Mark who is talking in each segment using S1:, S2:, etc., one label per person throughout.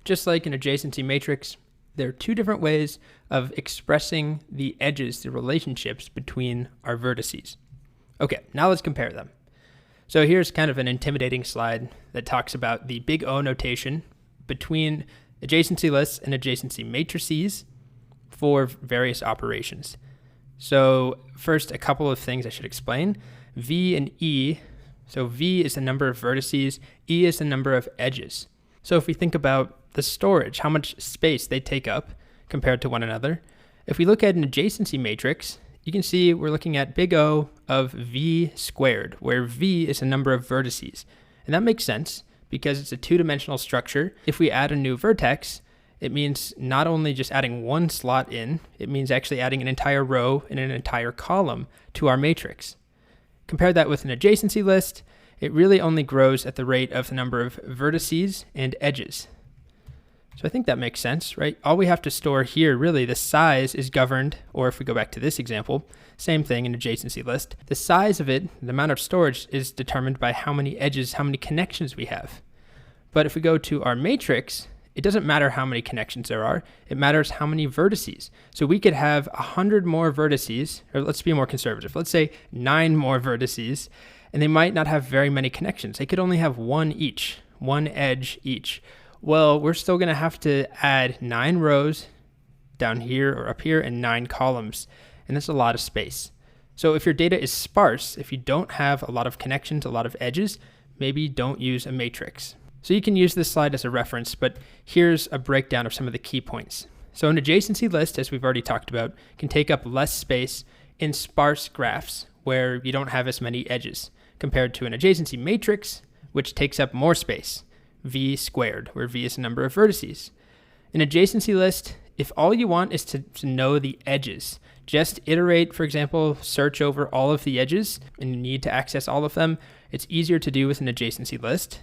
S1: just like an adjacency matrix, there are two different ways of expressing the edges, the relationships between our vertices. Okay, now let's compare them. So here's kind of an intimidating slide that talks about the big O notation between adjacency lists and adjacency matrices for various operations. So first, a couple of things I should explain. V and E. So V is the number of vertices, E is the number of edges. So if we think about the storage, how much space they take up compared to one another, if we look at an adjacency matrix, you can see we're looking at big O of V squared, where V is the number of vertices. And that makes sense because it's a two-dimensional structure. If we add a new vertex, it means not only just adding one slot in, it means actually adding an entire row and an entire column to our matrix. Compare that with an adjacency list, it really only grows at the rate of the number of vertices and edges. So I think that makes sense, right? All we have to store here, really, the size is governed, or if we go back to this example, same thing in adjacency list. The size of it, the amount of storage, is determined by how many edges, how many connections we have. But if we go to our matrix, it doesn't matter how many connections there are, it matters how many vertices. So we could have 100 more vertices, or let's be more conservative, let's say 9 more vertices, and they might not have very many connections. They could only have one each, one edge each. Well, we're still going to have to add 9 rows down here or up here and 9 columns, and that's a lot of space. So if your data is sparse, if you don't have a lot of connections, a lot of edges, maybe don't use a matrix. So you can use this slide as a reference, but here's a breakdown of some of the key points. So an adjacency list, as we've already talked about, can take up less space in sparse graphs where you don't have as many edges, compared to an adjacency matrix, which takes up more space, V squared, where V is the number of vertices. An adjacency list, if all you want is to know the edges, just iterate, for example, search over all of the edges, and you need to access all of them, it's easier to do with an adjacency list,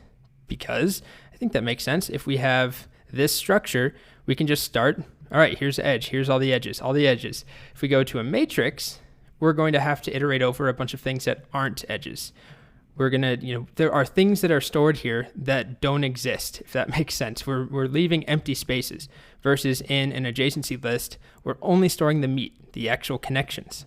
S1: because I think that makes sense. If we have this structure, we can just start, all right, here's the edge, here's all the edges, all the edges. If we go to a matrix, we're going to have to iterate over a bunch of things that aren't edges. We're going to, there are things that are stored here that don't exist, if that makes sense. We're leaving empty spaces versus in an adjacency list, we're only storing the meat, the actual connections.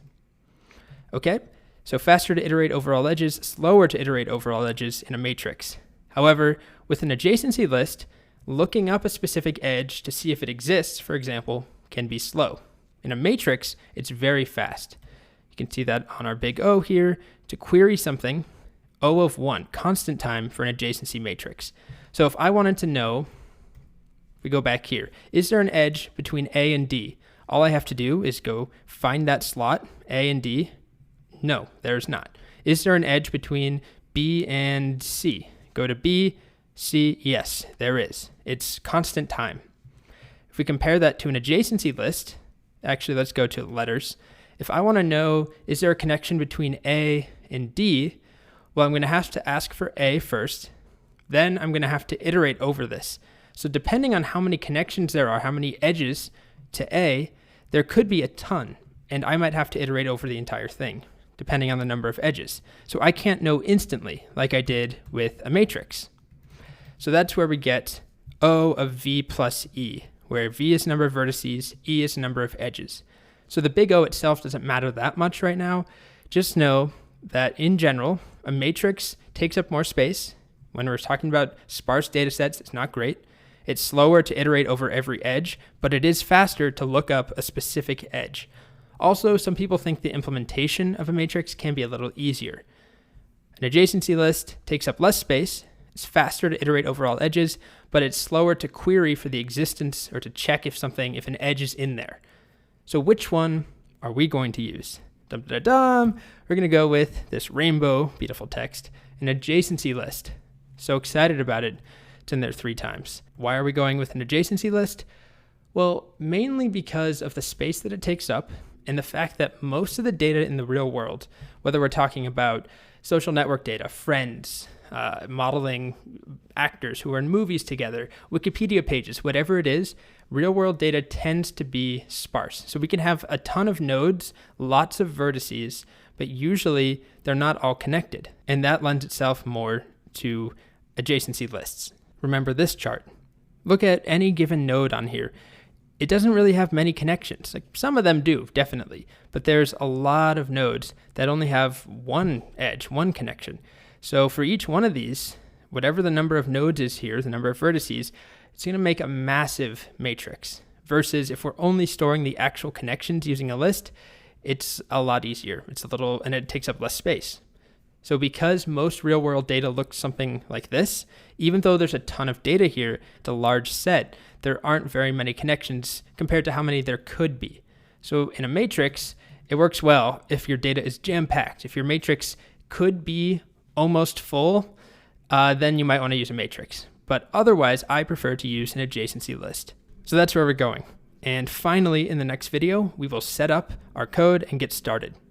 S1: Okay, so faster to iterate over all edges, slower to iterate over all edges in a matrix. However, with an adjacency list, looking up a specific edge to see if it exists, for example, can be slow. In a matrix, it's very fast. You can see that on our big O here. To query something, O of 1, constant time for an adjacency matrix. So if I wanted to know, we go back here, is there an edge between A and D? All I have to do is go find that slot, A and D. No, there's not. Is there an edge between B and C? Go to B, C, yes, there is. It's constant time. If we compare that to an adjacency list, actually let's go to letters. If I want to know, is there a connection between A and D? Well, I'm going to have to ask for A first, then I'm going to have to iterate over this. So depending on how many connections there are, how many edges to A, there could be a ton, and I might have to iterate over the entire thing, depending on the number of edges. So I can't know instantly like I did with a matrix. So that's where we get O of V plus E, where V is the number of vertices, E is the number of edges. So the big O itself doesn't matter that much right now. Just know that in general, a matrix takes up more space. When we're talking about sparse data sets, it's not great. It's slower to iterate over every edge, but it is faster to look up a specific edge. Also, some people think the implementation of a matrix can be a little easier. An adjacency list takes up less space, it's faster to iterate over all edges, but it's slower to query for the existence or to check if an edge is in there. So which one are we going to use? Dum, dum, dum. We're going to go with this rainbow, beautiful text, an adjacency list. So excited about it. It's in there 3 times. Why are we going with an adjacency list? Well, mainly because of the space that it takes up and the fact that most of the data in the real world, whether we're talking about social network data, friends, modeling actors who are in movies together, Wikipedia pages, whatever it is, real world data tends to be sparse. So we can have a ton of nodes, lots of vertices, but usually they're not all connected. And that lends itself more to adjacency lists. Remember this chart. Look at any given node on here. It doesn't really have many connections. Like some of them do, definitely, but there's a lot of nodes that only have one edge, one connection. So for each one of these, whatever the number of nodes is here, the number of vertices, it's going to make a massive matrix. Versus if we're only storing the actual connections using a list, it's a lot easier. And it takes up less space. So because most real-world data looks something like this, even though there's a ton of data here, the large set, there aren't very many connections compared to how many there could be. So in a matrix, it works well if your data is jam-packed. If your matrix could be almost full, then you might want to use a matrix. But otherwise, I prefer to use an adjacency list. So that's where we're going. And finally, in the next video, we will set up our code and get started.